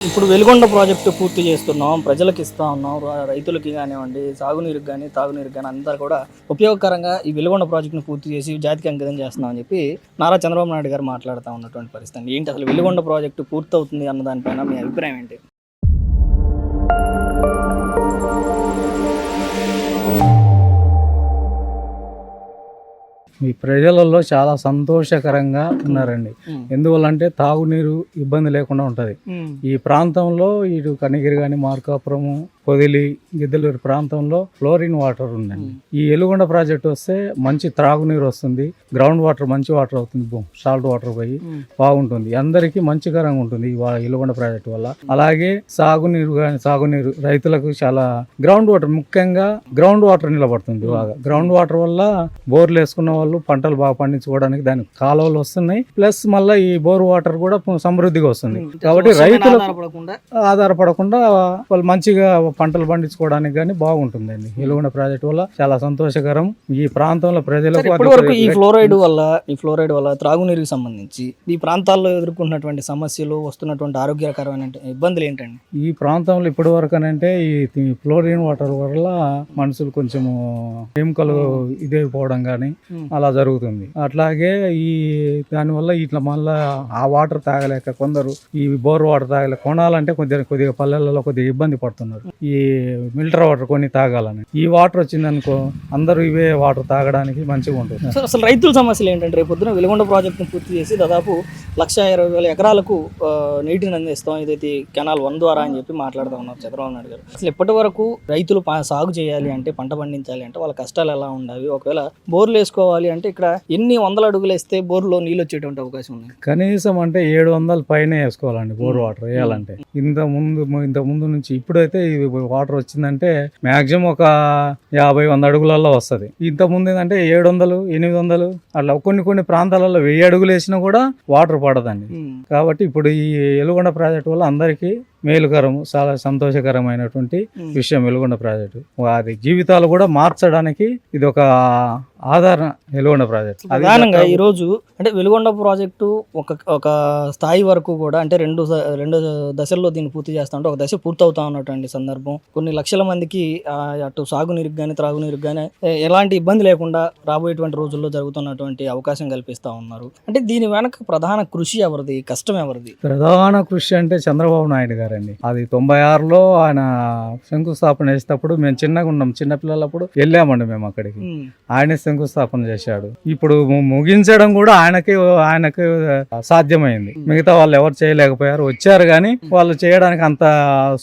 ఇప్పుడు వెలుగొండ ప్రాజెక్టు పూర్తి చేస్తున్నాం, ప్రజలకు ఇస్తా ఉన్నాం, రైతులకి కానివ్వండి, సాగునీరుకి కానీ తాగునీరుకి కానీ అందరూ కూడా ఉపయోగకరంగా ఈ వెలుగొండ ప్రాజెక్టును పూర్తి చేసి జాతికి అంకితం చేస్తున్నాం అని చెప్పి నారా చంద్రబాబు నాయుడు గారు మాట్లాడుతూ ఉన్నటువంటి పరిస్థితి. ఏంటి అసలు వెలుగొండ ప్రాజెక్టు పూర్తి అవుతుంది అన్న దానిపైన మీ అభిప్రాయం ఏంటి? ఈ ప్రజలలో చాలా సంతోషకరంగా ఉన్నారండి. ఎందువల్లంటే తాగునీరు ఇబ్బంది లేకుండా ఉంటది. ఈ ప్రాంతంలో ఇటు కనిగిరి కానీ మార్కాపురము, పొదిలి, గిద్దలూరు ప్రాంతంలో ఫ్లోరిన్ వాటర్ ఉందండి. ఈ వెలుగొండ ప్రాజెక్ట్ వస్తే మంచి త్రాగునీరు వస్తుంది, గ్రౌండ్ వాటర్ మంచి వాటర్ అవుతుంది, సాల్ట్ వాటర్ పోయి బాగుంటుంది, అందరికీ మంచికరంగా ఉంటుంది ఈ వెలుగొండ ప్రాజెక్ట్ వల్ల. అలాగే సాగునీరు రైతులకు చాలా గ్రౌండ్ వాటర్, ముఖ్యంగా గ్రౌండ్ వాటర్ నిలబడుతుంది బాగా. గ్రౌండ్ వాటర్ వల్ల బోర్లు వేసుకున్న వాళ్ళు పంటలు బాగా పండించుకోవడానికి దానికి కాలువలు వస్తున్నాయి, ప్లస్ మళ్ళీ ఈ బోర్ వాటర్ కూడా సమృద్ధిగా వస్తుంది. కాబట్టి రైతులకు ఆధారపడకుండా వాళ్ళు మంచిగా పంటలు పండించుకోవడానికి కానీ బాగుంటుందండి. వెలుగొండ ప్రాజెక్ట్ వల్ల చాలా సంతోషకరం ఈ ప్రాంతంలో ప్రజలకు. ఈ ఫ్లోరైడ్ వల్ల త్రాగునీరుకి సంబంధించి ఈ ప్రాంతాల్లో ఎదుర్కొన్నటువంటి సమస్యలు, వస్తున్నటువంటి ఆరోగ్యకరమైన ఇబ్బందులు ఏంటండి? ఈ ప్రాంతంలో ఇప్పటి వరకు అంటే ఈ ఫ్లోరిన్ వాటర్ వల్ల మనుషులు కొంచెము ఎముకలు ఇదైపోవడం కానీ అలా జరుగుతుంది. అట్లాగే ఈ దానివల్ల ఇట్లా మళ్ళా ఆ వాటర్ తాగలేక కొందరు ఈ బోర్ వాటర్ తాగలేక కొనాలంటే కొద్దిగా పల్లెలలో కొద్దిగా ఇబ్బంది పడుతున్నారు ఈ మిల్టర్ వాటర్ కొని తాగాలని. ఈ వాటర్ వచ్చిందనుకో అందరూ ఇవే వాటర్ తాగడానికి మంచిగా ఉంటుంది. అసలు రైతుల సమస్యలు ఏంటంటే రేపు పొద్దున వెలుగొండ ప్రాజెక్టును పూర్తి చేసి దాదాపు 1,20,000 ఎకరాలకు నీటిని అందిస్తాం, ఇదైతే కెనాల్ 1 ద్వారా అని చెప్పి మాట్లాడుతూ ఉన్నారు చంద్రబాబు నాయుడు గారు. అసలు ఇప్పటి వరకు రైతులు సాగు చేయాలి అంటే, పంట పండించాలి అంటే వాళ్ళ కష్టాలు ఎలా ఉండాలి, ఒకవేళ బోర్లు వేసుకోవాలి అంటే ఇక్కడ ఎన్ని వందల అడుగులు వేస్తే బోర్లో నీళ్ళు వచ్చేటువంటి అవకాశం ఉంది? కనీసం అంటే 700 పైన వేసుకోవాలండి బోర్ వాటర్ వేయాలంటే. ఇంత ముందు నుంచి ఇప్పుడైతే వాటర్ వచ్చిందంటే మాక్సిమం ఒక 50-100 అడుగులలో వస్తుంది. ఇంత ముందు ఏంటంటే 700-800 అట్లా కొన్ని ప్రాంతాలలో 1000 అడుగులు వేసినా కూడా వాటర్ పడదండి. కాబట్టి ఇప్పుడు ఈ వెలుగొండ ప్రాజెక్ట్ వల్ల అందరికీ మేలుకరము, చాలా సంతోషకరమైనటువంటి విషయం వెలుగొండ ప్రాజెక్టు. వారి జీవితాలు కూడా మార్చడానికి ఇది ఒక ఆధార వెలుగొండ ప్రాజెక్టు. ప్రధానంగా ఈరోజు అంటే వెలుగొండ ప్రాజెక్టు ఒక స్థాయి వరకు కూడా అంటే రెండు దశల్లో దీన్ని పూర్తి చేస్తా ఉంటే ఒక దశ పూర్తవుతా ఉన్నటువంటి సందర్భం. కొన్ని లక్షల మందికి అటు సాగునీరుకి కానీ త్రాగునీరుకి కానీ ఎలాంటి ఇబ్బంది లేకుండా రాబోయేటువంటి రోజుల్లో జరుగుతున్నటువంటి అవకాశం కల్పిస్తా ఉన్నారు. అంటే దీని వెనక ప్రధాన కృషి ఎవరిది, కష్టం ఎవరిది? ప్రధాన కృషి అంటే చంద్రబాబు నాయుడు గారండి. అది 96లో ఆయన శంకుస్థాపన చేసేటప్పుడు మేము చిన్నగా ఉన్నాం, చిన్నపిల్లలప్పుడు వెళ్ళామండి మేము అక్కడికి. ఆయనే శంకుస్థాపన చేశాడు. ఇప్పుడు ముగించడం కూడా ఆయనకి సాధ్యమైంది. మిగతా వాళ్ళు ఎవరు చేయలేకపోయారు, వచ్చారు కానీ వాళ్ళు చేయడానికి అంత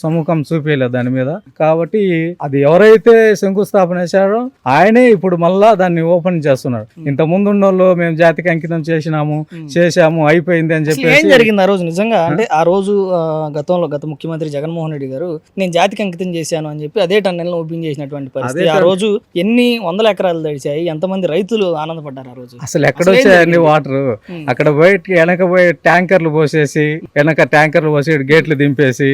సముఖం చూపించలేదు దాని మీద. కాబట్టి అది ఎవరైతే శంకుస్థాపన చేశారో ఆయనే ఇప్పుడు మళ్ళా దాన్ని ఓపెన్ చేస్తున్నారు. ఇంత ముందు ఉన్న వాళ్ళు మేము జాతికి అంకితం చేశాము అయిపోయింది అని చెప్పి. ఏం జరిగింది ఆ రోజు నిజంగా? అంటే ఆ రోజు గత ముఖ్యమంత్రి జగన్మోహన్ రెడ్డి గారు నేను జాతికి అంకితం చేశాను అని చెప్పి అదే టన్నెల్ని ఓపెన్ చేసినటువంటి పరిస్థితి. ఆ రోజు ఎన్ని వందల ఎకరాలు తడిచాయి, ఎంతమంది రైతులు ఆనందపడ్డారు ఆ రోజు? అసలు ఎక్కడ వచ్చాయండి వాటర్? అక్కడ వెనక పోయి ట్యాంకర్లు పోసేసి గేట్లు దింపేసి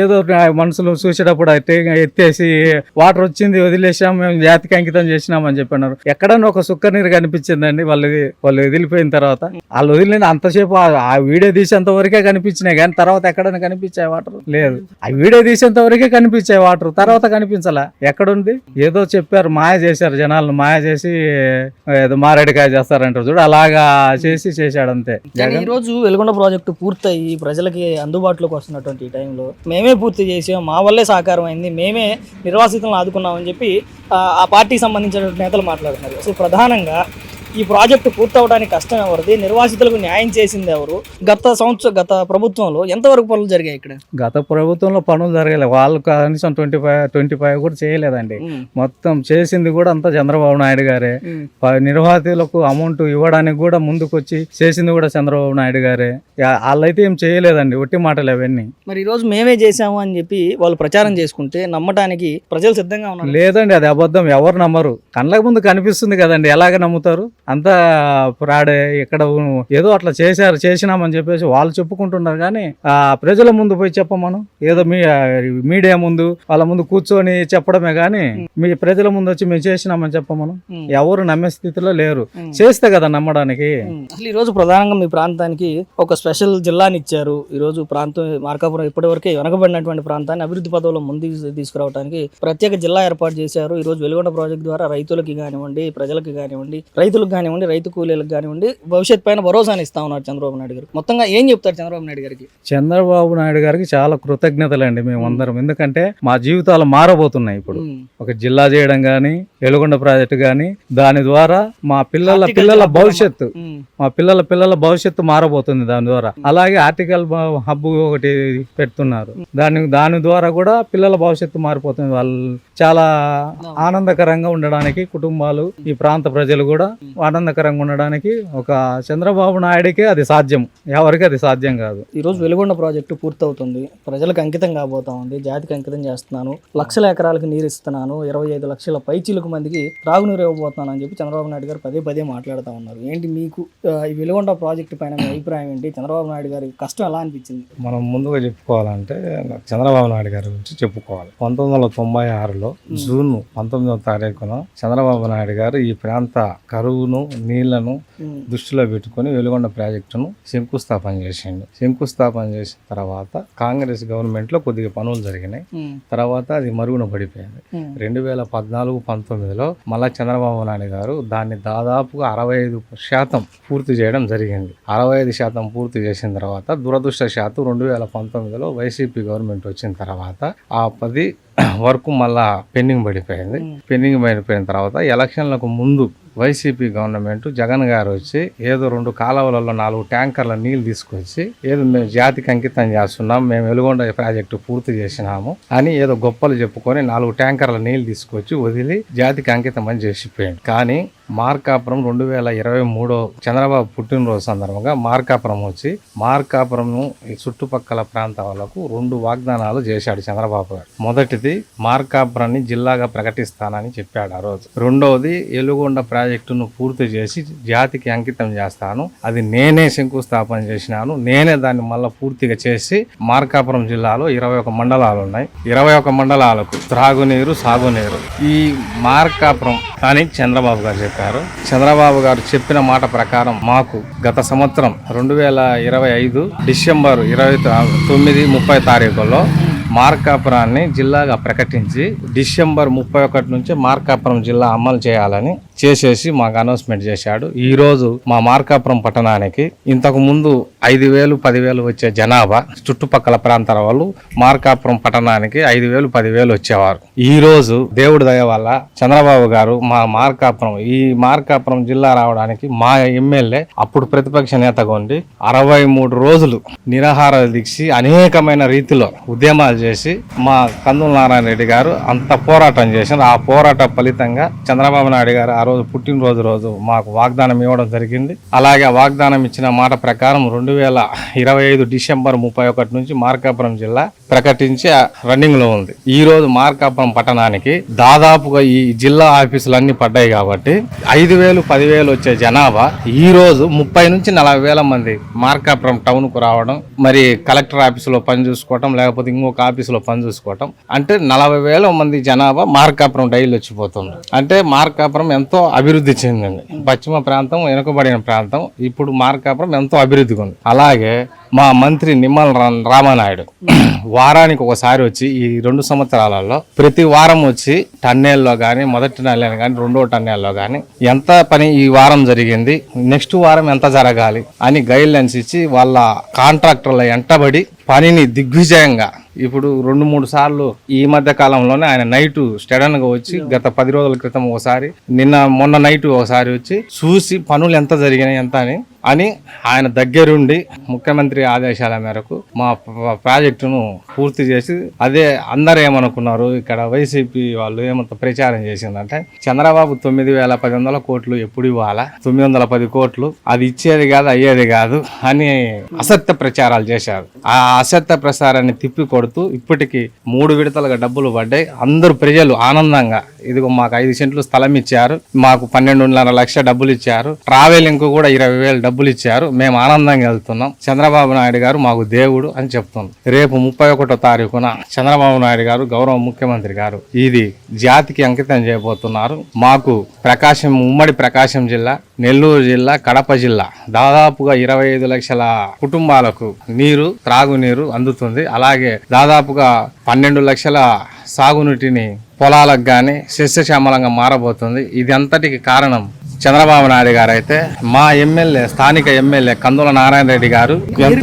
ఏదో మనుషులు చూసేటప్పుడు ఎత్తేసి వాటర్ వచ్చింది వదిలేసాం, మేము జాతికి అంకితం చేసినామని చెప్పినారు. ఎక్కడన్నా ఒక సుక్క నీరు కనిపించిందండి వాళ్ళు వదిలిపోయిన తర్వాత? వాళ్ళు వదిలిన అంతసేపు ఆ వీడియో తీసేంత వరకే కనిపించినాయి కానీ తర్వాత ఎక్కడైనా కనిపించాయి వాటర్? లేదు. ఆ వీడియో తీసేంత వరకే కనిపించాయి వాటర్, తర్వాత కనిపించలా. ఎక్కడుంది? ఏదో చెప్పారు, మాయ చేశారు, జనాలను మాయ చేసి ఏదో మారేడుకాయ చేస్తారంటారు చూడు, అలాగా చేశాడు అంతే. ఈ రోజు వెలుగొండ ప్రాజెక్టు పూర్తయి ప్రజలకి అందుబాటులోకి వస్తున్నటువంటి ఈ టైంలో మేమే పూర్తి చేసాం, మా వల్లే సహకారం అయింది, మేమే నిర్వాసితులను ఆదుకున్నామని చెప్పి ఆ పార్టీకి సంబంధించిన నేతలు మాట్లాడుతున్నారు. అసలు ప్రధానంగా ఈ ప్రాజెక్టు పూర్తవడానికి కష్టం ఎవరిది, నిర్వాసితులకు న్యాయం చేసింది ఎవరు? గత ప్రభుత్వంలో ఎంతవరకు పనులు జరిగాయి ఇక్కడ? గత ప్రభుత్వంలో పనులు జరగలేదు, వాళ్ళు కనీసం 25 కూడా చేయలేదండి. మొత్తం చేసింది కూడా అంతా చంద్రబాబు నాయుడు గారే. నిర్వాసితులకు అమౌంట్ ఇవ్వడానికి కూడా ముందుకు వచ్చి చేసింది కూడా చంద్రబాబు నాయుడు గారే. వాళ్ళైతే ఏం చేయలేదండి, ఒట్టి మాటలు అవన్నీ. మరి ఈ రోజు మేమే చేసాము అని చెప్పి వాళ్ళు ప్రచారం చేసుకుంటే నమ్మటానికి ప్రజలు సిద్ధంగా ఉన్నారు? లేదండి, అది అబద్ధం, ఎవరు నమ్మరు. కళ్ళకు ముందు కనిపిస్తుంది కదండి, ఎలాగ నమ్ముతారు? అంతా ప్రాడే ఇక్కడ ఏదో అట్లా చేసినామని చెప్పేసి వాళ్ళు చెప్పుకుంటున్నారు కానీ ఆ ప్రజల ముందు పోయి చెప్పమను, ఏదో మీడియా ముందు వాళ్ళ ముందు కూర్చొని చెప్పడమే కానీ మీ ప్రజల ముందు వచ్చి మేము చేసినామని చెప్పమను ఎవరు నమ్మే స్థితిలో లేరు. చేస్తే కదా నమ్మడానికి. అసలు ఈ రోజు ప్రధానంగా మీ ప్రాంతానికి ఒక స్పెషల్ జిల్లాని ఇచ్చారు. ఈ రోజు ప్రాంతం మార్కాపురం ఇప్పటివరకే వెనకబడినటువంటి ప్రాంతాన్ని అభివృద్ధి పదంలో ముందుకు తీసుకురావడానికి ప్రత్యేక జిల్లా ఏర్పాటు చేశారు. ఈ రోజు వెలుగొండ ప్రాజెక్ట్ ద్వారా రైతులకి కానివ్వండి, ప్రజలకు కానివ్వండి, రైతులకు కానివ్వండి, రైతు కూలీలకు కానివ్వండి భవిష్యత్ పైన భరోసాని ఇస్తా ఉన్నారు చంద్రబాబు నాయుడు గారు. మొత్తంగా ఏం చెప్తారు చంద్రబాబు నాయుడు గారికి? చంద్రబాబు నాయుడు గారికి చాలా కృతజ్ఞతలండి మేమందరం. ఎందుకంటే మా జీవితాలు మారబోతున్నాయి. ఇప్పుడు ఒక జిల్లా చేయడం కానీ, వెలుగొండ ప్రాజెక్టు కానీ, దాని ద్వారా మా పిల్లల భవిష్యత్తు పిల్లల భవిష్యత్తు మారబోతుంది దాని ద్వారా. అలాగే ఆర్టికల్ హబ్ ఒకటి పెడుతున్నారు. దాని ద్వారా కూడా పిల్లల భవిష్యత్తు మారిపోతుంది. వాళ్ళు చాలా ఆనందకరంగా ఉండడానికి కుటుంబాలు, ఈ ప్రాంత ప్రజలు కూడా ఆనందకరంగా ఉండడానికి ఒక చంద్రబాబు నాయుడికే అది సాధ్యం, ఎవరికి అది సాధ్యం కాదు. ఈ రోజు వెలుగొండ ప్రాజెక్టు పూర్తవుతుంది, ప్రజలకు అంకితం కాబోతా ఉంది, జాతికి అంకితం చేస్తున్నాను, లక్షల ఎకరాలకు నీరు ఇస్తున్నాను, 25 లక్షల పైచీలకు మందికి త్రాగునీరు ఇవ్వబోతున్నాను అని చెప్పి చంద్రబాబు నాయుడు గారు పదే మాట్లాడుతూ ఉన్నారు. ఏంటి మీకు ఈ వెలుగొండ ప్రాజెక్టు పైన మీ అభిప్రాయం ఏంటి? చంద్రబాబు నాయుడు గారి కష్టం ఎలా అనిపించింది? మనం ముందుగా చెప్పుకోవాలంటే చంద్రబాబు నాయుడు గారి గురించి చెప్పుకోవాలి. 1996లో జూన్ 19వ తారీఖున చంద్రబాబు నాయుడు గారు ఈ ప్రాంత కరువును, నీళ్లను దృష్టిలో పెట్టుకుని వెలుగొండ ప్రాజెక్టును శంకుస్థాపన చేసిండు. శంకుస్థాపన చేసిన తర్వాత కాంగ్రెస్ గవర్నమెంట్ లో కొద్దిగా పనులు జరిగినాయి. తర్వాత అది మరుగున పడిపోయింది. 2014-19లో మళ్ళా చంద్రబాబు నాయుడు గారు దాన్ని దాదాపుగా 65% పూర్తి చేయడం జరిగింది. 65% పూర్తి చేసిన తర్వాత దురదృష్టశాత్తు 2019లో వైసీపీ గవర్నమెంట్ వచ్చిన తర్వాత ఆ 10 వరకు మళ్ళా పెండింగ్ పడిపోయింది. పెండింగ్ పడిపోయిన తర్వాత ఎలక్షన్లకు ముందు వైసీపీ గవర్నమెంట్ జగన్ గారు వచ్చి ఏదో 2 కాలువలలో 4 ట్యాంకర్ల నీళ్లు తీసుకొచ్చి ఏదో మేము జాతికి అంకితం చేస్తున్నాం, మేము వెలుగొండ ప్రాజెక్టు పూర్తి చేసినాము అని ఏదో గొప్పలు చెప్పుకొని 4 ట్యాంకర్ల నీళ్లు తీసుకొచ్చి వదిలి జాతికి అంకితం అని చేసిపోయాడు. కానీ మార్కాపురం 2023 చంద్రబాబు పుట్టినరోజు సందర్భంగా మార్కాపురం వచ్చి మార్కాపురం చుట్టుపక్కల ప్రాంతాలకు 2 వాగ్దానాలు చేశాడు చంద్రబాబు గారు. మొదటిది మార్కాపురాన్ని జిల్లాగా ప్రకటిస్తానని చెప్పాడు ఆ రోజు. రెండవది వెలుగొండ ప్రాజెక్టును పూర్తి చేసి జాతికి అంకితం చేస్తాను, అది నేనే శంకుస్థాపన చేసినాను, నేనే దాన్ని మళ్ళీ పూర్తిగా చేసి మార్కాపురం జిల్లాలో 21 మండలాలు ఉన్నాయి, 21 మండలాలకు త్రాగునీరు, సాగునీరు ఈ మార్కాపురం అని చంద్రబాబు గారు చెప్పారు. చంద్రబాబు గారు చెప్పిన మాట ప్రకారం మాకు గత సంవత్సరం 2025 డిసెంబర్ 29, 30 తారీఖుల్లో మార్కాపురాన్ని జిల్లాగా ప్రకటించి డిసెంబర్ 31 నుంచి మార్కాపురం జిల్లా అమలు చేయాలని చేసేసి మాకు అనౌన్స్మెంట్ చేశాడు. ఈ రోజు మా మార్కాపురం పట్టణానికి ఇంతకు ముందు 5,000, 10,000 వచ్చే జనాభా చుట్టుపక్కల ప్రాంతాల వాళ్ళు మార్కాపురం పట్టణానికి 5,000, 10,000 వచ్చేవారు. ఈ రోజు దేవుడి దయ వల్ల చంద్రబాబు గారు ఈ మార్కాపురం జిల్లా రావడానికి మా ఎమ్మెల్యే అప్పుడు ప్రతిపక్ష నేతగా ఉండి 63 రోజులు నిరాహార దీక్ష అనేకమైన రీతిలో ఉద్యమాలు చేసి మా కందుల నారాయణ రెడ్డి గారు అంత పోరాటం చేశారు. ఆ పోరాట ఫలితంగా చంద్రబాబు నాయుడు గారు ఆ రోజు పుట్టినరోజు రోజు మాకు వాగ్దానం ఇవ్వడం జరిగింది. అలాగే వాగ్దానం ఇచ్చిన మాట ప్రకారం 2025 డిసెంబర్ 31 నుంచి మార్కాపురం జిల్లా ప్రకటించి రన్నింగ్ లో ఉంది. ఈ రోజు మార్కాపురం పట్టణానికి దాదాపుగా ఈ జిల్లా ఆఫీసులు అన్ని పడ్డాయి కాబట్టి 5,000, 10,000 వచ్చే జనాభా ఈ రోజు 30 నుంచి 40,000 మంది మార్కాపురం టౌన్ కు రావడం, మరి కలెక్టర్ ఆఫీసులో పని చూసుకోవటం, లేకపోతే ఇంకొక ఆఫీసులో పని చూసుకోవటం, అంటే 40,000 మంది జనాభా మార్కాపురం డైలీ వచ్చిపోతుంది. అంటే మార్కాపురం ఎంతో అభివృద్ధి చెందింది. పశ్చిమ ప్రాంతం వెనుకబడిన ప్రాంతం, ఇప్పుడు మార్కాపురం ఎంతో అభివృద్ధిగా ఉంది. అలాగే మా మంత్రి నిమ్మల రామానాయుడు వారానికి ఒకసారి వచ్చి ఈ 2 సంవత్సరాలలో ప్రతి వారం వచ్చి టన్నెల్లో కానీ, మొదటి టన్నెల్ కానీ, 2వ టన్నెల్లో కానీ ఎంత పని ఈ వారం జరిగింది, నెక్స్ట్ వారం ఎంత జరగాలి అని గైడ్ లైన్స్ ఇచ్చి వాళ్ళ కాంట్రాక్టర్ల ఎంటబడి పనిని దిగ్విజయంగా ఇప్పుడు 2-3 సార్లు ఈ మధ్య కాలంలోనే ఆయన నైటు స్టడన్ గా వచ్చి గత 10 రోజుల క్రితం ఒకసారి, మొన్న నైట్ ఒకసారి వచ్చి చూసి పనులు ఎంత జరిగినాయి ఎంత అని అని ఆయన దగ్గరుండి ముఖ్యమంత్రి ఆదేశాల మేరకు మా ప్రాజెక్టును పూర్తి చేసి, అదే అందరూ ఏమనుకున్నారు, ఇక్కడ వైసీపీ వాళ్ళు ఏమంత ప్రచారం చేసిందంటే చంద్రబాబు 9,100 కోట్లు ఎప్పుడు ఇవ్వాలా, 910 కోట్లు అది ఇచ్చేది కాదు అయ్యేది కాదు అని అసత్య ప్రచారాలు చేశారు. ఆ అసత్య ప్రచారాన్ని తిప్పి కొడుతూ ఇప్పటికి 3 విడతలుగా డబ్బులు పడ్డాయి. అందరూ ప్రజలు ఆనందంగా, ఇదిగో మాకు 5 సెంట్లు స్థలం ఇచ్చారు, మాకు 12.5 లక్షల డబ్బులు ఇచ్చారు, ట్రావెలింగ్ కూడా 20,000 డబ్బులు ఇచ్చారు, మేము ఆనందంగా వెళ్తున్నాం, చంద్రబాబు నాయుడు గారు మాకు దేవుడు అని చెప్తున్నాం. రేపు 31వ తారీఖున చంద్రబాబు నాయుడు గారు గౌరవ ముఖ్యమంత్రి గారు ఇది జాతికి అంకితం చేయబోతున్నారు. మాకు ప్రకాశం, ఉమ్మడి ప్రకాశం జిల్లా, నెల్లూరు జిల్లా, కడప జిల్లా దాదాపుగా 25 లక్షల కుటుంబాలకు నీరు, త్రాగునీరు అందుతుంది. అలాగే దాదాపుగా 12 లక్షల సాగునీటిని పొలాలకు కానీ సస్యశ్యామలంగా మారబోతుంది. ఇది అంతటికి కారణం చంద్రబాబు నాయుడు గారు. అయితే మా ఎమ్మెల్యే, స్థానిక ఎమ్మెల్యే కందుల నారాయణ రెడ్డి గారు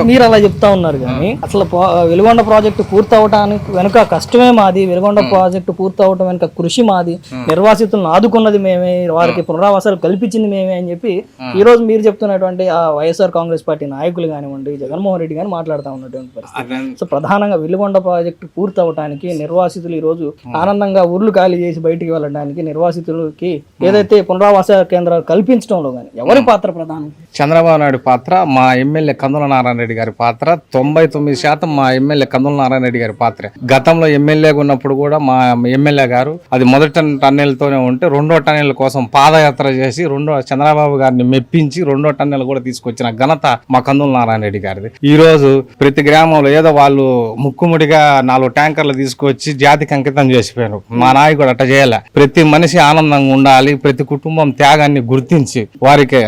మీరు అలా చెప్తా ఉన్నారు, కానీ అసలు వెలుగొండ ప్రాజెక్టు పూర్తవటానికి వెనుక కష్టమే మాది, వెలుగొండ ప్రాజెక్టు పూర్తవటం వెనుక కృషి మాది, నిర్వాసితులను ఆదుకున్నది మేమే, వారికి పునరావాసాలు కల్పించింది మేమే అని చెప్పి ఈ రోజు మీరు చెప్తున్నటువంటి ఆ వైఎస్ఆర్ కాంగ్రెస్ పార్టీ నాయకులు కానివ్వండి, జగన్మోహన్ రెడ్డి కానీ మాట్లాడుతూ ఉన్నటువంటి పరిస్థితి. సో ప్రధానంగా వెలుగొండ ప్రాజెక్టు పూర్తవటానికి నిర్వాసితులు ఈ రోజు ఆనందంగా ఊర్లు ఖాళీ చేసి బయటికి వెళ్ళడానికి, నిర్వాసితులకి ఏదైతే పునరావాస కేంద్రాలు కల్పించడంలో కానీ ఎవరి పాత్ర ప్రధానం? చంద్రబాబు నాయుడు పాత్ర, మా ఎమ్మెల్యే కందుల నారాయణ రెడ్డి గారి పాత్ర 99% మా ఎమ్మెల్యే కందుల నారాయణ రెడ్డి గారి పాత్ర. గతంలో ఎమ్మెల్యేగా ఉన్నప్పుడు కూడా మా ఎమ్మెల్యే గారు అది మొదటి టన్నెల్తోనే ఉంటే 2వ టన్నెల్ కోసం పాదయాత్ర చేసి చంద్రబాబు గారిని మెప్పించి 2వ టన్నెల్ కూడా తీసుకొచ్చిన ఘనత మా కందుల నారాయణ రెడ్డి గారిది. ఈ రోజు ప్రతి గ్రామంలో ఏదో వాళ్ళు ముక్కుముడిగా 4 ట్యాంకర్లు తీసుకొచ్చి జాతికి అంకితం చేసిపోయారు. మా నాయకుడు అట్ట చేయాలి. ప్రతి మనిషి ఆనందంగా ఉండాలి, ప్రతి కుటుంబం త్యాగాన్ని గుర్తించి వారికి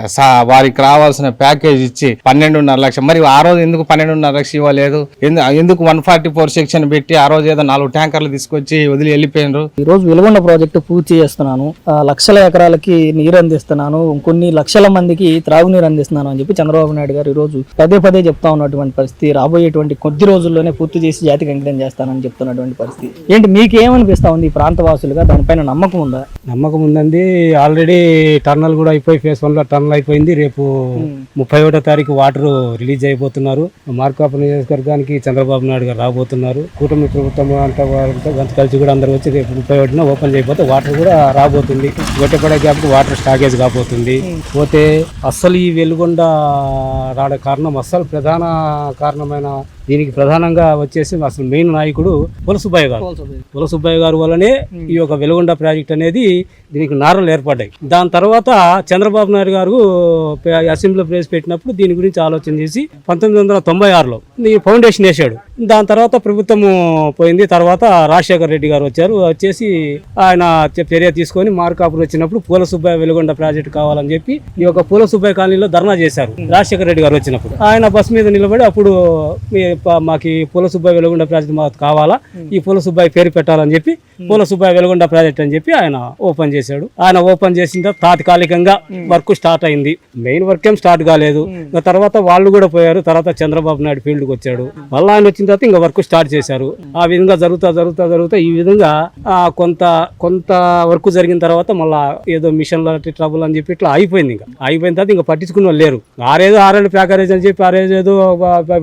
రావాల్సిన ప్యాకేజ్ ఇచ్చి 12.5 లక్షలు. మరి ఆ రోజు ఎందుకు 12.5 లక్షలు ఇవ్వలేదు? ఎందుకు 144 సెక్షన్ పెట్టి ఆ రోజు ఏదో 4 ట్యాంకర్లు తీసుకొచ్చి వదిలి వెళ్ళిపోయినారు? ఈ రోజు వెలుగొండ ప్రాజెక్టు పూర్తి చేస్తున్నాను, లక్షల ఎకరాలకి నీరు అందిస్తున్నాను, కొన్ని లక్షల మందికి త్రాగునీరు అందిస్తున్నాను అని చెప్పి చంద్రబాబు నాయుడు గారు ఈ రోజు పదే చెప్తా ఉన్నటువంటి పరిస్థితి. రాబోయేటువంటి కొద్ది రోజుల్లోనే పూర్తి చేసి జాతికి అంకితం చేస్తానని చెప్తున్నటువంటి పరిస్థితి. ఏంటి మీకు ఏమనిపిస్తా ఉంది? ఈ ప్రాంతవాసులుగా దానిపైన నమ్మకం ఉందా? నమ్మకం ఉందండి. ఆల్రెడీ టర్నల్ కూడా అయిపోయి, ఫేజ్ 1 లో టర్నల్ అయిపోయింది. రేపు 31వ తారీఖు వాటర్ రిలీజ్ అయిపోతున్నారు. మార్కాపురం నియోజకవర్గానికి చంద్రబాబు నాయుడు గారు రాబోతున్నారు. కూటమి ప్రభుత్వం అంతా కలిసి కూడా అందరూ వచ్చి రేపు 31న ఓపెన్ చేయబోతే వాటర్ కూడా రాబోతుంది. గొట్టెపడే కాబట్టి వాటర్ స్టాకేజ్ కాబోతుంది. పోతే అస్సలు ఈ వెలుగొండ రావడం కారణం, అస్సలు ప్రధాన కారణమైన దీనికి ప్రధానంగా వచ్చేసి అసలు మెయిన్ నాయకుడు పులసుబ్బయ్య గారు. పులసుబ్బయ్య గారు వల్లనే ఈ యొక్క వెలుగొండ ప్రాజెక్ట్ అనేది దీనికి నారలు ఏర్పడ్డాయి. దాని తర్వాత చంద్రబాబు నాయుడు గారు అసెంబ్లీలో ప్రవేశపెట్టినప్పుడు దీని గురించి ఆలోచన చేసి 1996లో దీని ఫౌండేషన్ వేసాడు. దాని తర్వాత ప్రభుత్వం పోయింది. తర్వాత రాజశేఖర రెడ్డి గారు వచ్చేసి ఆయన చర్య తీసుకొని మార్కాపురం వచ్చినప్పుడు పులసుబ్బయ్య వెలుగొండ ప్రాజెక్టు కావాలని చెప్పి ఈ యొక్క పులసుబ్బయ్య కాలనీలో ధర్నా చేశారు. రాజశేఖర రెడ్డి గారు వచ్చినప్పుడు ఆయన బస్ మీద నిలబడి అప్పుడు మాకు పులసుబ్బయ్య వెలుగొండ ప్రాజెక్టు మాకు కావాలా, ఈ పులసుబ్బయ్య పేరు పెట్టాలని చెప్పి పులసుబ్బయ్య వెలుగొండ ప్రాజెక్ట్ అని చెప్పి ఆయన ఓపెన్ చేశాడు. ఆయన ఓపెన్ చేసిన తర్వాత తాత్కాలికంగా వర్క్ స్టార్ట్ అయింది. మెయిన్ వర్క్ ఏం స్టార్ట్ కాలేదు. తర్వాత వాళ్ళు కూడా పోయారు. తర్వాత చంద్రబాబు నాయుడు ఫీల్డ్కి వచ్చాడు. మళ్ళీ ఆయన వచ్చిన తర్వాత ఇంకా వర్క్ స్టార్ట్ చేశారు. ఆ విధంగా జరుగుతా ఈ విధంగా కొంత వర్క్ జరిగిన తర్వాత మళ్ళా ఏదో మిషన్ల ట్రబుల్ అని చెప్పి ఇట్లా అయిపోయింది. ఇంకా అయిపోయిన తర్వాత ఇంకా పట్టించుకున్న వాళ్ళు లేరు. ఆరేళ్ళు ప్యాకేజ్ అని చెప్పి ఏదో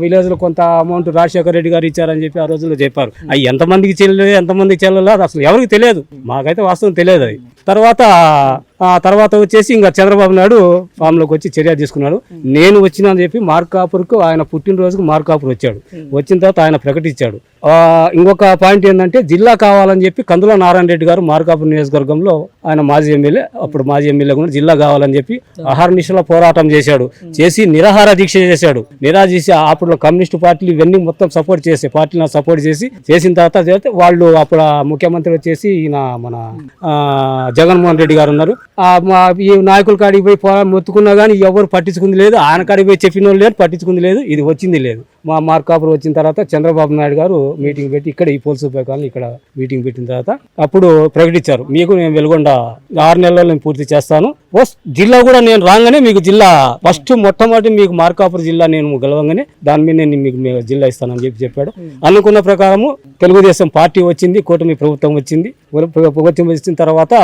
విలేజ్ లో కొంత అమౌంట్ రాజశేఖర రెడ్డి గారు ఇచ్చారని చెప్పి ఆ రోజుల్లో చెప్పారు. అవి ఎంతమందికి చెల్లెలు అసలు ఎవరికి తెలియదు. మాకైతే వాస్తవం తెలియదు అది. తర్వాత వచ్చేసి ఇంకా చంద్రబాబు నాయుడు ఫామ్లోకి వచ్చి చర్య తీసుకున్నాడు. నేను వచ్చినా అని చెప్పి మార్కాపూర్కు ఆయన పుట్టినరోజుకు మార్కాపూర్ వచ్చాడు. వచ్చిన తర్వాత ఆయన ప్రకటించాడు. ఇంకొక పాయింట్ ఏంటంటే జిల్లా కావాలని చెప్పి కందుల నారాయణ రెడ్డి గారు మార్కాపూర్ నియోజకవర్గంలో ఆయన మాజీ ఎమ్మెల్యే కూడా జిల్లా కావాలని చెప్పి అహర్నిశల పోరాటం చేసి నిరాహార దీక్ష చేశాడు. చేసి అప్పుడు కమ్యూనిస్టు పార్టీలు ఇవన్నీ మొత్తం సపోర్ట్ చేసే పార్టీలను సపోర్ట్ చేసిన తర్వాత వాళ్ళు అప్పుడు ముఖ్యమంత్రి వచ్చేసి ఈయన మన జగన్మోహన్ రెడ్డి గారు ఉన్నారు. ఈ నాయకుల కాడికి పోయి మొత్తుకున్నా కానీ ఎవరు పట్టించుకుంది లేదు. ఆయన కాడికి పోయి చెప్పిన వాళ్ళు లేదు, పట్టించుకుంది లేదు, ఇది వచ్చింది లేదు. మా మార్కాపురం వచ్చిన తర్వాత చంద్రబాబు నాయుడు గారు మీటింగ్ పెట్టి ఇక్కడ ఈ పులసుబ్బయ్య కాలనీ ఇక్కడ మీటింగ్ పెట్టిన తర్వాత అప్పుడు ప్రకటించారు, మీకు నేను వెలుగొండ 6 నెలల్లో నేను పూర్తి చేస్తాను. జిల్లా కూడా నేను రాగానే మీకు జిల్లా మొట్టమొదటి మీకు మార్కాపురం జిల్లా నేను గెలవంగానే దాని మీద నేను మీకు జిల్లా ఇస్తానని చెప్పాడు. అనుకున్న ప్రకారము తెలుగుదేశం పార్టీ వచ్చింది, కూటమి ప్రభుత్వం వచ్చింది. వచ్చిన తర్వాత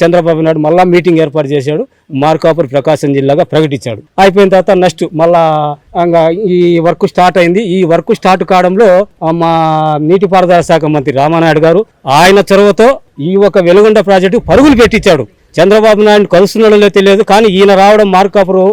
చంద్రబాబు నాయుడు మళ్ళా మీటింగ్ ఏర్పాటు చేశాడు. మార్కాపురం ప్రకాశం జిల్లాగా ప్రకటించాడు. అయిపోయిన తర్వాత నెక్స్ట్ మళ్ళా ఈ వర్క్ స్టార్ట్ అయింది. ఈ వర్క్ స్టార్ట్ కావడంలో మా నీటిపారుదల శాఖ మంత్రి రామానాయుడు గారు ఆయన చొరవతో ఈ ఒక వెలుగొండ ప్రాజెక్టు పరుగులు పెట్టించాడు. చంద్రబాబు నాయుడు కలుస్తున్నాడో తెలియదు, కానీ ఈయన రావడం మార్కాపురం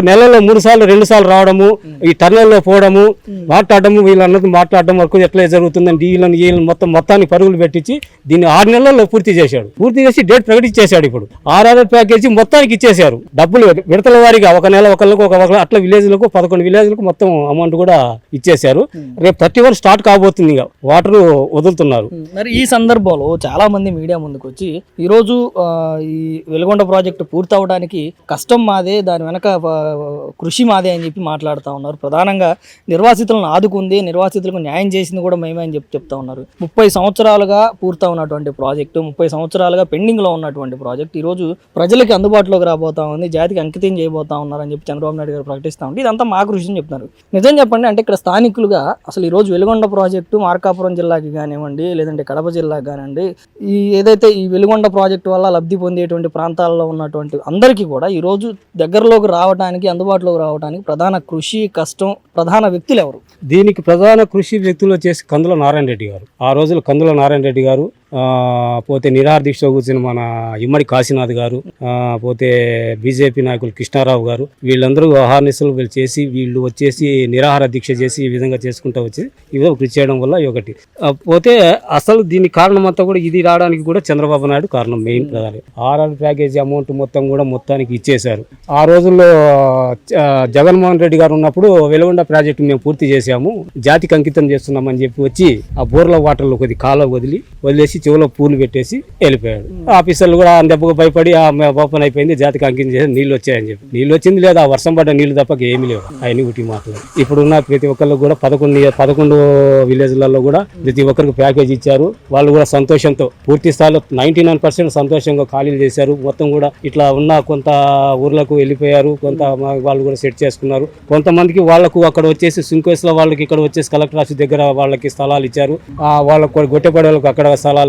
నెలలో 3 సార్లు 2 సార్లు రావడము, ఈ టర్నల్లో పోవడము, మాట్లాడము, వీళ్ళన్నది మాట్లాడడం వరకు ఎట్లా జరుగుతుందని వీళ్ళని మొత్తాన్ని పరుగులు పెట్టించి దీన్ని 6 నెలల్లో పూర్తి చేసి డేట్ ప్రకటించేశాడు. ఇప్పుడు 6 ప్యాకేజీ మొత్తానికి ఇచ్చేశారు. డబ్బులు విడతల వారీగా ఒక నెల ఒకళ్ళకు అట్లా విలేజ్లకు 11 విలేజ్లకు మొత్తం అమౌంట్ కూడా ఇచ్చేశారు. రేపు 31 స్టార్ట్ కాబోతుంది, వాటర్ వదులుతున్నారు. మరి ఈ సందర్భంలో చాలా మంది మీడియా ముందుకు వచ్చి ఈరోజు ఈ వెలుగొండ ప్రాజెక్టు పూర్తి అవడానికి కష్టం మాదే, దాని వెనక కృషి మాదే అని చెప్పి మాట్లాడుతూ ఉన్నారు. ప్రధానంగా నిర్వాసితులను ఆదుకుంది, నిర్వాసితులకు న్యాయం చేసింది కూడా మేమే అని చెప్తా ఉన్నారు. 30 సంవత్సరాలుగా పూర్తి ఉన్నటువంటి ప్రాజెక్టు, 30 సంవత్సరాలుగా పెండింగ్లో ఉన్నటువంటి ప్రాజెక్ట్ ఈరోజు ప్రజలకి అందుబాటులోకి రాబోతా ఉంది, జాతికి అంకితం చేయబోతా ఉన్నారని చెప్పి చంద్రబాబు నాయుడు గారు ప్రకటిస్తూ ఉంటే ఇదంతా మా కృషి అని చెప్తున్నారు. నిజం చెప్పండి, అంటే ఇక్కడ స్థానికులుగా అసలు ఈరోజు వెలుగొండ ప్రాజెక్టు మార్కాపురం జిల్లాకి కానివ్వండి, లేదంటే కడప జిల్లాకి కానివ్వండి, ఈ ఏదైతే ఈ వెలుగొండ ప్రాజెక్టు వల్ల లబ్ధి పొందేటువంటి ప్రాంతాల్లో ఉన్నటువంటి అందరికీ కూడా ఈరోజు దగ్గరలోకి రావడానికి, అందుబాటులోకి రావడానికి ప్రధాన కృషి, కష్టం, ప్రధాన వ్యక్తులు ఎవరు? దీనికి ప్రధాన కృషి వ్యక్తులు వచ్చేసి కందుల నారాయణ రెడ్డి గారు. ఆ రోజులు కందుల నారాయణ రెడ్డి గారు, పోతే నిరాహార దీక్ష కూర్చున్న మన ఇమ్మడి కాశీనాథ్ గారు, పోతే బీజేపీ నాయకులు కృష్ణారావు గారు, వీళ్ళందరూ అహార్నిసలు చేసి వీళ్ళు వచ్చేసి నిరాహార దీక్ష చేసి ఈ విధంగా చేసుకుంటూ వచ్చి ఈ విధంగా కృషి చేయడం వల్ల ఒకటి. పోతే అసలు దీనికి కారణం అంతా కూడా ఇది రావడానికి కూడా చంద్రబాబు నాయుడు కారణం, మెయిన్ ప్రధాని. 6 ప్యాకేజీ అమౌంట్ మొత్తానికి ఇచ్చేశారు. ఆ రోజుల్లో జగన్మోహన్ రెడ్డి గారు ఉన్నప్పుడు వెలుగొండ ప్రాజెక్టు మేము పూర్తి చేశాము, జాతికి అంకితం చేస్తున్నామని చెప్పి వచ్చి ఆ బోర్ల వాటర్లో కొద్ది కాలం వదిలేసి చెవులో పూలు పెట్టేసి వెళ్ళిపోయాడు. ఆఫీసర్లు కూడా దెబ్బకు భయపడి ఓపెన్ అయిపోయింది, జాతికి అంకితం చేసి నీళ్ళు వచ్చాయని చెప్పి. నీళ్ళు వచ్చింది లేదా, వర్షం పడ్డ నీళ్లు తప్ప ఏమీ లేవు. అవన్నీ ఒకటి మాటలు. ఇప్పుడున్న ప్రతి ఒక్కరికి కూడా 11 విలేజ్లలో కూడా ప్రతి ఒక్కరికి ప్యాకేజ్ ఇచ్చారు. వాళ్ళు కూడా సంతోషంతో పూర్తి స్థాయిలో 99% సంతోషంగా ఖాళీలు చేశారు. మొత్తం కూడా ఇట్లా ఉన్న కొంత ఊర్లకు వెళ్ళిపోయారు, కొంత వాళ్ళు కూడా సెట్ చేసుకున్నారు. కొంతమందికి వాళ్ళకు అక్కడ వచ్చేసి సింకోస్లో వాళ్ళకి ఇక్కడ వచ్చేసి కలెక్టర్ ఆఫీస్ దగ్గర వాళ్ళకి స్థలాలు ఇచ్చారు. వాళ్ళకు గొట్టెపడే వాళ్ళకి అక్కడ స్థలాలు,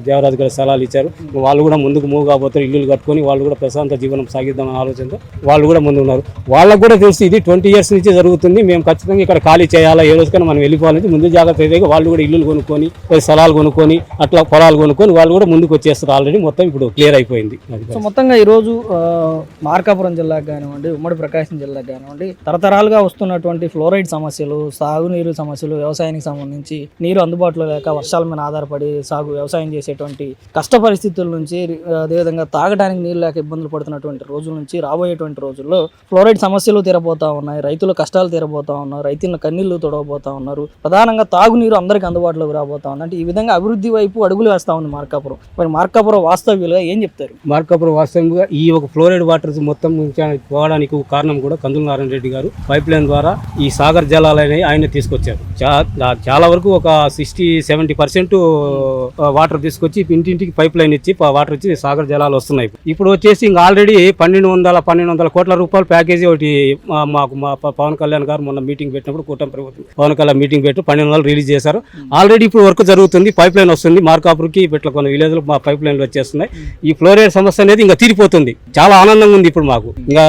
దేవరాజు గారి స్థలాలు ఇచ్చారు. వాళ్ళు కూడా ముందుకు మూవ్ కాబోతారు, ఇల్లులు కట్టుకొని వాళ్ళు కూడా ప్రశాంత జీవనం సాగిద్దామని ఆలోచనతో వాళ్ళు కూడా ముందు ఉన్నారు. వాళ్ళకు కూడా తెలిసి ఇది 20 years నుంచి జరుగుతుంది, మేము ఖచ్చితంగా ఇక్కడ ఖాళీ చేయాలా, ఏ రోజుకైనా మనం వెళ్ళిపోవాలని ముందు జాగ్రత్త అయితే వాళ్ళు కూడా ఇల్లులు కొనుక్కొని స్థలాలు కొనుక్కొని అట్లా పొలాలు కొనుక్కొని వాళ్ళు కూడా ముందుకు వచ్చేస్తారు. ఆల్రెడీ మొత్తం ఇప్పుడు క్లియర్ అయిపోయింది. సో మొత్తంగా ఈరోజు మార్కాపురం జిల్లాకు కానివ్వండి, ఉమ్మడి ప్రకాశం జిల్లాకు కానివ్వండి, తరతరాలుగా వస్తున్నటువంటి ఫ్లోరైడ్ సమస్యలు, సాగునీరు సమస్యలు, వ్యవసాయానికి సంబంధించి నీరు అందుబాటులో లేక వర్షాల మీద ఆధారపడి వ్యవసాయం చేసేటువంటి కష్ట పరిస్థితుల నుంచి, అదేవిధంగా తాగడానికి నీళ్ళు లేక ఇబ్బందులు పడుతున్నటువంటి రోజుల నుంచి రాబోయేటువంటి రోజుల్లో ఫ్లోరైడ్ సమస్యలు తీరబోతా ఉన్నాయి, రైతుల కష్టాలు తీరబోతా ఉన్నారు, రైతుల కన్నీళ్లు తొడవబోతా ఉన్నారు, ప్రధానంగా తాగునీరు అందరికీ అందుబాటులోకి రాబోతా ఉంది. అంటే ఈ విధంగా అభివృద్ధి వైపు అడుగులు వేస్తా ఉంది మార్కాపురం. మరి మార్కాపురం వాస్తవ్యులుగా ఏం చెప్తారు? మార్కాపురం వాస్తవంగా ఈ ఒక ఫ్లోరైడ్ వాటర్ మొత్తం పోవడానికి కారణం కూడా కందుల నారాయణ రెడ్డి గారు పైప్ లైన్ ద్వారా ఈ సాగర్ జలాలని ఆయన తీసుకొచ్చారు. చాలా వరకు ఒక 60-70% వాటర్ తీసుకొచ్చి ఇంటింటికి పైప్ లైన్ ఇచ్చి వాటర్ ఇచ్చి సాగర్ జలాలు వస్తున్నాయి. ఇప్పుడు వచ్చేసి ఇంకా ఆల్రెడీ 1200 కోట్ల రూపాయల ప్యాకేజీ ఒకటి మాకు మా పవన్ కళ్యాణ్ గారు మొన్న మీటింగ్ పెట్టినప్పుడు కూటమి ప్రభుత్వం పవన్ కళ్యాణ్ మీటింగ్ పెట్టి 1200 రిలీజ్ చేశారు. ఆల్రెడీ ఇప్పుడు వర్క్ జరుగుతుంది, పైప్ లైన్ వస్తుంది. మార్కాపురికి ఇట్లా కొన్ని విలేజ్లో మా పైప్ లైన్లు వచ్చేస్తున్నాయి. ఈ ఫ్లోరైడ్ సమస్య అనేది ఇంకా తీరిపోతుంది. చాలా ఆనందంగా ఉంది ఇప్పుడు మాకు. ఇంకా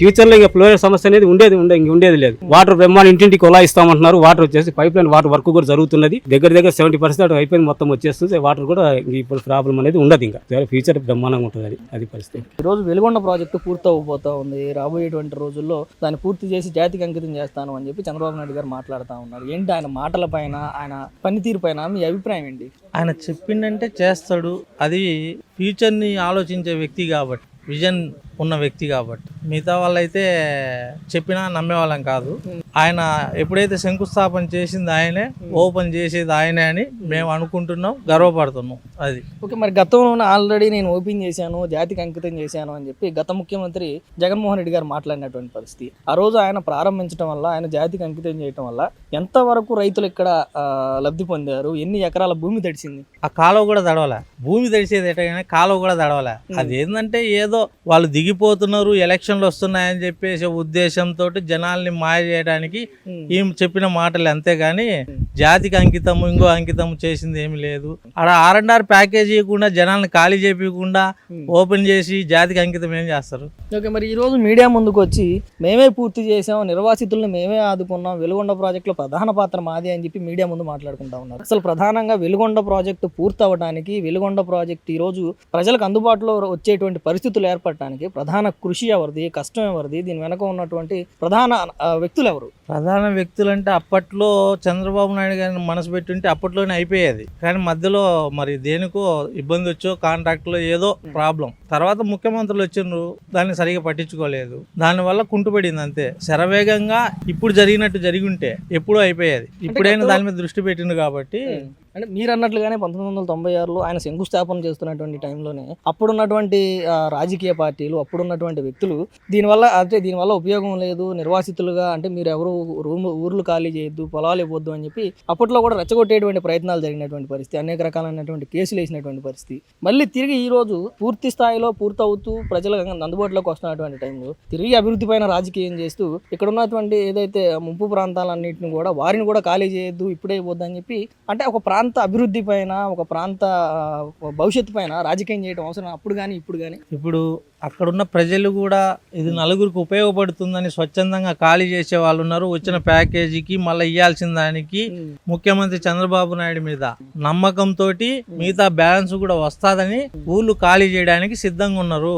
ఫ్యూచర్ లో ఇంకా ఫ్లోరైడ్ సమస్య అనేది ఉండేది లేదు. వాటర్ బ్రహ్మాండ ఇంటింటికి కొలా ఇస్తామంటున్నారు. వాటర్ వచ్చేసి పైప్ లైన్ వాటర్ వర్క్ కూడా జరుగుతున్నది. దగ్గర 70% అయిపోయింది, మొత్తం వచ్చేస్తుంది. వాటర్ కూడా ఇప్పుడు ప్రాబ్లం అనేది ఉండదు. ఇంకా ఫ్యూచర్ బ్రహ్మాండంగా ఉంటుంది. అది పరిస్థితి. ఈరోజు వెలుగొండ ప్రాజెక్టు పూర్తి అవ్వబోతా ఉంది. రాబోయేటువంటి రోజుల్లో దాన్ని పూర్తి చేసి జాతికి అంకితం చేస్తాను అని చెప్పి చంద్రబాబు నాయుడు గారు మాట్లాడుతూ ఉన్నారు. ఏంటి ఆయన మాటల పైన, ఆయన పనితీరు పైన మీ అభిప్రాయం ఏంటి? ఆయన చెప్పిందంటే చేస్తాడు. అది ఫ్యూచర్ని ఆలోచించే వ్యక్తి కాబట్టి, విజన్ ఉన్న వ్యక్తి కాబట్టి. మిగతా వాళ్ళైతే చెప్పినా నమ్మేవాళ్ళం కాదు. ఆయన ఎప్పుడైతే శంకుస్థాపన చేసింది ఆయనే, ఓపెన్ చేసేది ఆయనే అని మేము అనుకుంటున్నాం, గర్వపడుతున్నాం. అది ఓకే. మరి గతంలో ఆల్రెడీ నేను ఓపెన్ చేశాను, జాతికి అంకితం చేశాను అని చెప్పి గత ముఖ్యమంత్రి జగన్మోహన్ రెడ్డి గారు మాట్లాడినటువంటి పరిస్థితి. ఆ రోజు ఆయన ప్రారంభించడం వల్ల, ఆయన జాతికి అంకితం చేయడం వల్ల ఎంతవరకు రైతులు ఇక్కడ లబ్ధి పొందారు? ఎన్ని ఎకరాల భూమి తడిసింది? ఆ కాలువ కూడా తడవలే. భూమి తడిసేది ఎటగానే కాలువ కూడా తడవలే. అది ఏంటంటే ఏదో వాళ్ళు దిగిపోతున్నారు, ఎలక్షన్లు వస్తున్నాయని చెప్పేసి ఉద్దేశంతో జనాల్ని మాయ చేయడానికి ఈమె చెప్పిన మాటలు, అంతేగాని జాతికి అంకితం ఇంకో అంకితం చేసింది ఏమి లేదు. ఆడ R&R ప్యాకేజ్ ఇవ్వకుండా జనాల్ని ఖాళీ చేయకుండా ఓపెన్ చేసి జాతికి అంకితం ఏం చేస్తారు? ఓకే, మరి ఈ రోజు మీడియా ముందుకు వచ్చి మేమే పూర్తి చేసాం, నిర్వాసితులను మేమే ఆదుకున్నాం, వెలుగొండ ప్రాజెక్టులో ప్రధాన పాత్ర మాది అని చెప్పి మీడియా ముందు మాట్లాడుకుంటా ఉన్నారు. అసలు ప్రధానంగా వెలుగొండ ప్రాజెక్టు పూర్తి అవ్వడానికి, వెలుగొండ ప్రాజెక్టు ఈ రోజు ప్రజలకు అందుబాటులో వచ్చేటువంటి పరిస్థితులు ఏర్పడటానికి ప్రధాన కృషి ఎవరిది, కష్టం ఎవరిది, దీని వెనక ఉన్నటువంటి ప్రధాన వ్యక్తులు ఎవరు? ప్రధాన వ్యక్తులు అంటే అప్పట్లో చంద్రబాబు నాయుడు గారిని మనసు పెట్టుంటే అప్పట్లోనే అయిపోయేది. కానీ మధ్యలో మరి దేనికో ఇబ్బంది వచ్చో, కాంట్రాక్ట్లో ఏదో ప్రాబ్లం, తర్వాత ముఖ్యమంత్రులు వచ్చిండ్రు, దాన్ని సరిగా పట్టించుకోలేదు, దానివల్ల కుంటుపడింది అంతే. శరవేగంగా ఇప్పుడు జరిగినట్టు జరిగి ఉంటే ఎప్పుడూ అయిపోయేది. ఇప్పుడైనా దాని మీద దృష్టి పెట్టిండు కాబట్టి. అంటే మీరు అన్నట్లుగానే 1996లో ఆయన శంకుస్థాపన చేస్తున్నటువంటి టైంలోనే అప్పుడున్నటువంటి రాజకీయ పార్టీలు, అప్పుడున్నటువంటి వ్యక్తులు దీనివల్ల ఉపయోగం లేదు, నిర్వాసితులుగా అంటే మీరు ఎవరు ఊర్లు ఖాళీ చేయొద్దు, పొలాలు ఇవ్వద్దు అని చెప్పి అప్పట్లో కూడా రెచ్చగొట్టేటువంటి ప్రయత్నాలు జరిగినటువంటి పరిస్థితి, అనేక రకాలైనటువంటి కేసులు వేసినటువంటి పరిస్థితి. మళ్ళీ తిరిగి ఈ రోజు పూర్తి స్థాయిలో పూర్తవుతూ ప్రజలకు అందుబాటులోకి వస్తున్నటువంటి టైంలో తిరిగి అభివృద్ధి పైన రాజకీయం చేస్తూ ఇక్కడ ఉన్నటువంటి ఏదైతే ముంపు ప్రాంతాలన్నింటిని కూడా వారిని కూడా ఖాళీ చేయొద్దు, ఇప్పుడే ఇవ్వద్దు అని చెప్పి, అంటే ఒక ప్రాంత అభివృద్ధి పైన, ఒక ప్రాంత భవిష్యత్తు పైన రాజకీయం చేయడం అవసరం అప్పుడు కానీ ఇప్పుడు కానీ. ఇప్పుడు అక్కడున్న ప్రజలు కూడా ఇది నలుగురికి ఉపయోగపడుతుందని స్వచ్ఛందంగా ఖాళీ చేసే వాళ్ళు ఉన్నారు. వచ్చిన ప్యాకేజీకి మళ్ళీ ఇవ్వాల్సిన దానికి ముఖ్యమంత్రి చంద్రబాబు నాయుడు మీద నమ్మకంతో మిగతా బ్యాలెన్స్ కూడా వస్తాదని ఊర్లు ఖాళీ చేయడానికి సిద్ధంగా ఉన్నారు.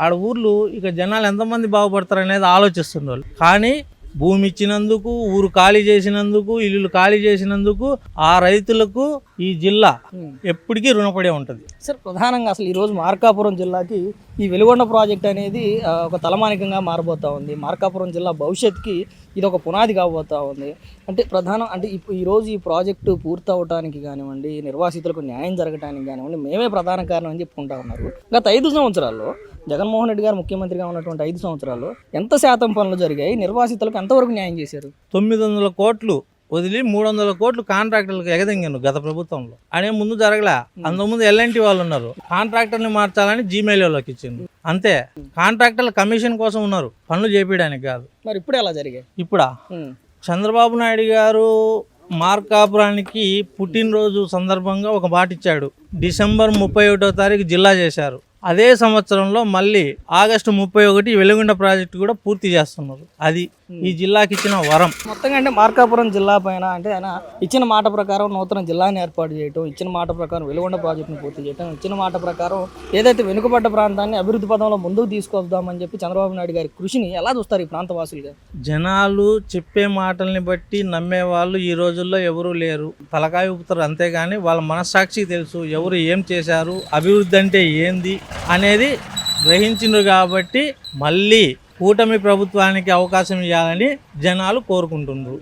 ఆడ ఊర్లు ఇక జనాలు ఎంతమంది బాగుపడతారు అనేది ఆలోచిస్తున్నారు. కానీ భూమి ఇచ్చినందుకు, ఊరు ఖాళీ చేసినందుకు, ఇల్లు ఖాళీ చేసినందుకు ఆ రైతులకు ఈ జిల్లా ఎప్పటికీ రుణపడే ఉంటుంది. సార్, ప్రధానంగా అసలు ఈరోజు మార్కాపురం జిల్లాకి ఈ వెలుగొండ ప్రాజెక్ట్ అనేది ఒక తలమానికంగా మారబోతూ ఉంది. మార్కాపురం జిల్లా భవిష్యత్తుకి ఇది ఒక పునాది కాబోతూ ఉంది. అంటే ఈరోజు ఈ ప్రాజెక్టు పూర్తి అవడానికి కానివ్వండి, నిర్వాసితులకు న్యాయం జరగడానికి కానివ్వండి, మేమే ప్రధాన కారణం అని చెప్పుకుంటా ఉన్నారు. గత 5 సంవత్సరాల్లో జగన్మోహన్ రెడ్డి గారు ముఖ్యమంత్రిగా ఉన్నటువంటి 5 సంవత్సరాల్లో ఎంత శాతం పనులు జరిగాయి, నిర్వాసితులకు ఎంతవరకు న్యాయం చేశారు? 900 కోట్లు వదిలి 300 కోట్లు కాంట్రాక్టర్లకు ఎగదెంగాను గత ప్రభుత్వంలో. అనే ముందు జరగలే. అంతకుముందు ఎల్ఎన్టీ వాళ్ళు ఉన్నారు, కాంట్రాక్టర్ని మార్చాలని జీమెయిల్లోకి ఇచ్చిండ్రు అంతే. కాంట్రాక్టర్ల కమిషన్ కోసం ఉన్నారు, పనులు చేపించడానికి కాదు. మరి ఇప్పుడు ఎలా జరిగాయి? ఇప్పుడా చంద్రబాబు నాయుడు గారు మార్కాపురానికి పుట్టినరోజు సందర్భంగా ఒక మాట ఇచ్చాడు. డిసెంబర్ 31వ తారీఖు జిల్లా చేశారు. అదే సంవత్సరంలో మళ్ళీ ఆగస్టు 31 వెలుగొండ ప్రాజెక్టు కూడా పూర్తి చేస్తున్నారు. అది ఈ జిల్లాకి ఇచ్చిన వరం. మొత్తంగా అంటే మార్కాపురం జిల్లా పైన అంటే ఆయన ఇచ్చిన మాట ప్రకారం నూతన జిల్లాని ఏర్పాటు చేయటం, ఇచ్చిన మాట ప్రకారం వెలుగొండ ప్రాజెక్టును పూర్తి చేయటం, ఇచ్చిన మాట ప్రకారం ఏదైతే వెనుకబడ్డ ప్రాంతాన్ని అభివృద్ధి పదంలో ముందుకు తీసుకొద్దామని చెప్పి చంద్రబాబు నాయుడు గారి కృషిని ఎలా చూస్తారు ఈ ప్రాంత వాసులుగా? జనాలు చెప్పే మాటల్ని బట్టి నమ్మే వాళ్ళు ఈ రోజుల్లో ఎవరూ లేరు. తలకాయ ఊపుతారు అంతేగాని వాళ్ళ మనస్సాక్షి తెలుసు ఎవరు ఏం చేశారు, అభివృద్ధి అంటే ఏంది అనేది గ్రహించిండ్రు. కాబట్టి మళ్ళీ కూటమి ప్రభుత్వానికి అవకాశం ఇవ్వాలని జనాలు కోరుకుంటున్నారు.